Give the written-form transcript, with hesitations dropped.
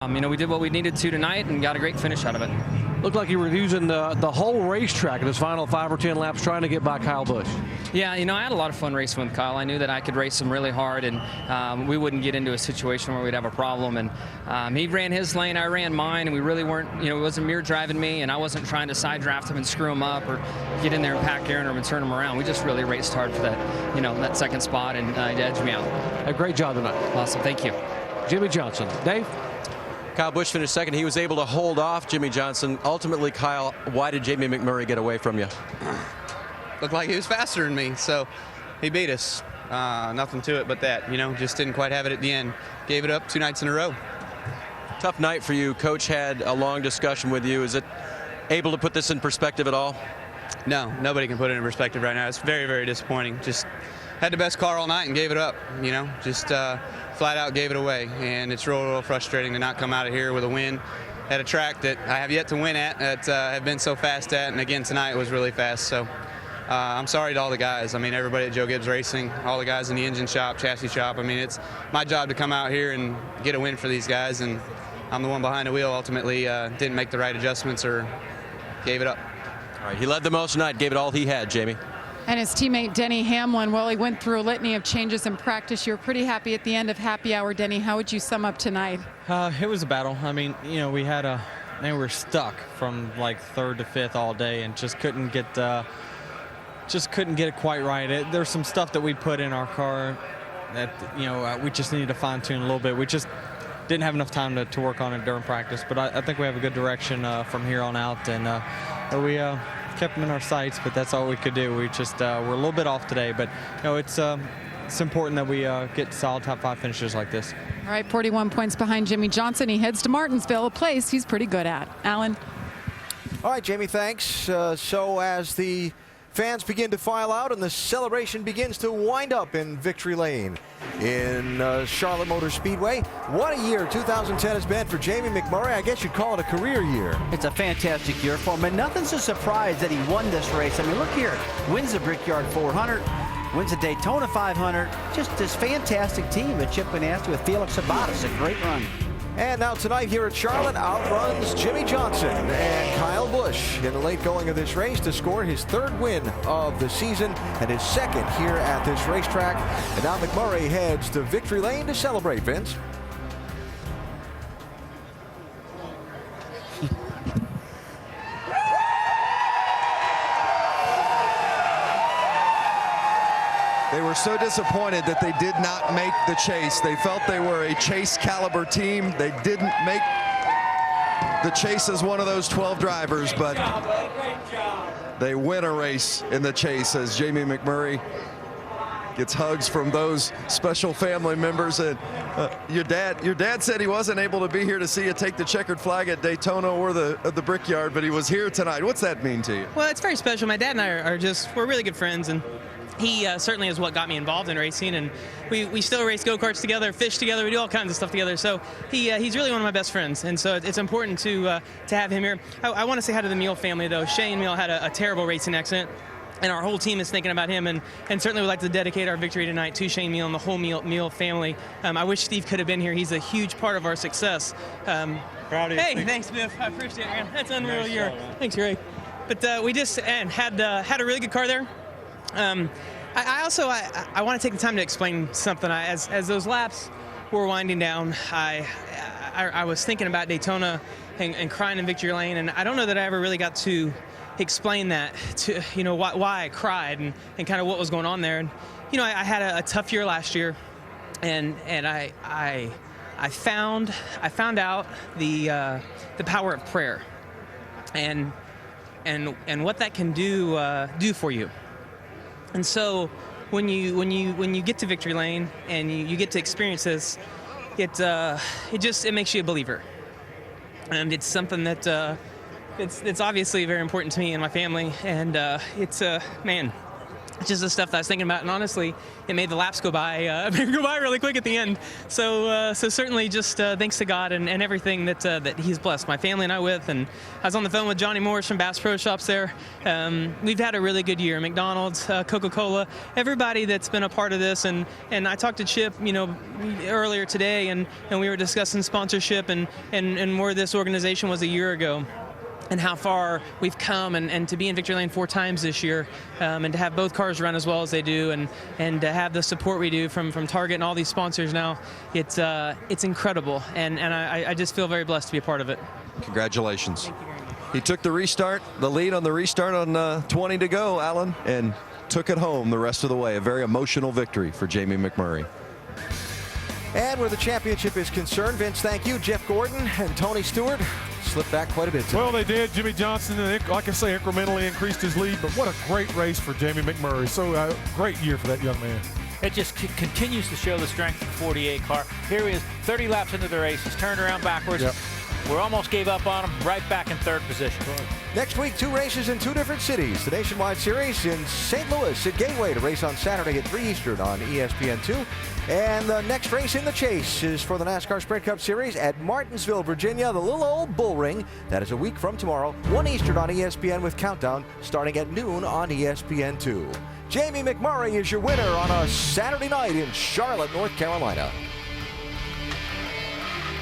We did what we needed to tonight and got a great finish out of it. Looked like you were using the whole racetrack in his final 5 or 10 laps trying to get by Kyle Busch. Yeah, I had a lot of fun racing with Kyle. I knew that I could race him really hard, and we wouldn't get into a situation where we'd have a problem. And he ran his lane, I ran mine, and we really weren't, it wasn't mirror driving me, and I wasn't trying to side draft him and screw him up or get in there and pack Aaron and turn him around. We just really raced hard for that, that second spot, and he edged me out. A great job tonight. Awesome, thank you. Jimmie Johnson. Dave? Kyle Busch finished second. He was able to hold off Jimmie Johnson. Ultimately, Kyle, why did Jamie McMurray get away from you? Looked like he was faster than me, so he beat us. Nothing to it but that, just didn't quite have it at the end. Gave it up 2 nights in a row. Tough night for you. Coach had a long discussion with you. Is it able to put this in perspective at all? No, nobody can put it in perspective right now. It's very, very disappointing. Just had the best car all night and gave it up, just flat out gave it away. And it's real frustrating to not come out of here with a win at a track that I have yet to win at, that have been so fast at. And again, tonight was really fast. So I'm sorry to all the guys. Everybody at Joe Gibbs Racing, all the guys in the engine shop, chassis shop. It's my job to come out here and get a win for these guys. And I'm the one behind the wheel, ultimately didn't make the right adjustments or gave it up. All right, he led the most tonight, gave it all he had, Jamie. And his teammate Denny Hamlin, well, he went through a litany of changes in practice. You were pretty happy at the end of happy hour, Denny. How would you sum up tonight? It was a battle. We had we were stuck from like 3rd to 5th all day and just couldn't get it quite right. There's some stuff that we put in our car that we just needed to fine tune a little bit. We just didn't have enough time to work on it during practice, but I think we have a good direction from here on out, and we kept them in our sights, but that's all we could do. We just we're a little bit off today, but it's important that we get solid top 5 finishes like this. All right, 41 points behind Jimmie Johnson. He heads to Martinsville, a place he's pretty good at. Alan. All right, Jamie, thanks. So as the fans begin to file out and the celebration begins to wind up in Victory Lane in Charlotte Motor Speedway, what a year 2010 has been for Jamie McMurray. I guess you'd call it a career year. It's a fantastic year for him, and nothing's a surprise that he won this race. Look here, wins the Brickyard 400, wins the Daytona 500. Just this fantastic team at Chip Ganassi with Felix Sabates, a great run. And now tonight here at Charlotte, outruns Jimmie Johnson and Kyle Busch in the late going of this race to score his 3rd win of the season and his 2nd here at this racetrack. And now McMurray heads to Victory Lane to celebrate, Vince. They were so disappointed that they did not make the chase. They felt they were a chase caliber team. They didn't make the chase as one of those 12 drivers, but they win a race in the chase as Jamie McMurray gets hugs from those special family members. And your dad said he wasn't able to be here to see you take the checkered flag at Daytona or the Brickyard, but he was here tonight. What's that mean to you? Well, it's very special. My dad and I we're really good friends, and he certainly is what got me involved in racing, and we still race go-karts together, fish together, we do all kinds of stuff together. So he's really one of my best friends, and so it's important to have him here. I want to say hi to the Meal family, though. Shane Meal had a terrible racing accident, and our whole team is thinking about him, and certainly would like to dedicate our victory tonight to Shane Meal and the whole Meal family. I wish Steve could have been here. He's a huge part of our success. Proud of you. Hey, thanks, Biff. I appreciate it, man. That's unreal year. Thanks, Ray. But we just had a really good car there. I also want to take the time to explain something. As those laps were winding down, I was thinking about Daytona and crying in Victory Lane, and I don't know that I ever really got to explain that to why I cried and kind of what was going on there. And I had a tough year last year, and I found out the power of prayer and what that can do for you. And so when you get to Victory Lane and you get to experience this, it makes you a believer. And it's something that it's obviously very important to me and my family. And it's it's just the stuff that I was thinking about, and honestly, it made the laps go by really quick at the end. So certainly, just thanks to God and everything that He's blessed my family and I with. And I was on the phone with Johnny Morris from Bass Pro Shops there. We've had a really good year. McDonald's, Coca-Cola, everybody that's been a part of this. And I talked to Chip, earlier today, and we were discussing sponsorship and where this organization was a year ago, and how far we've come, and to be in Victory Lane 4 times this year, and to have both cars run as well as they do, and to have the support we do from Target and all these sponsors now, it's incredible, and I just feel very blessed to be a part of it. Congratulations. Thank you very much. He took the lead on the restart on 20 to go, Alan, and took it home the rest of the way. A very emotional victory for Jamie McMurray. And where the championship is concerned, Vince, thank you. Jeff Gordon and Tony Stewart slipped back quite a bit tonight. Well, they did. Jimmy Johnson, like I say, incrementally increased his lead, but what a great race for Jamie McMurray. So great year for that young man. It just continues to show the strength of the 48 car. Here he is, 30 laps into the race. He's turned around backwards. Yep. We almost gave up on him, right back in 3rd position. Next week, 2 races in 2 different cities. The Nationwide Series in St. Louis at Gateway to race on Saturday at 3 Eastern on ESPN2. And the next race in the chase is for the NASCAR Sprint Cup Series at Martinsville, Virginia, the little old bull ring. That is a week from tomorrow, 1 Eastern on ESPN with Countdown starting at noon on ESPN2. Jamie McMurray is your winner on a Saturday night in Charlotte, North Carolina.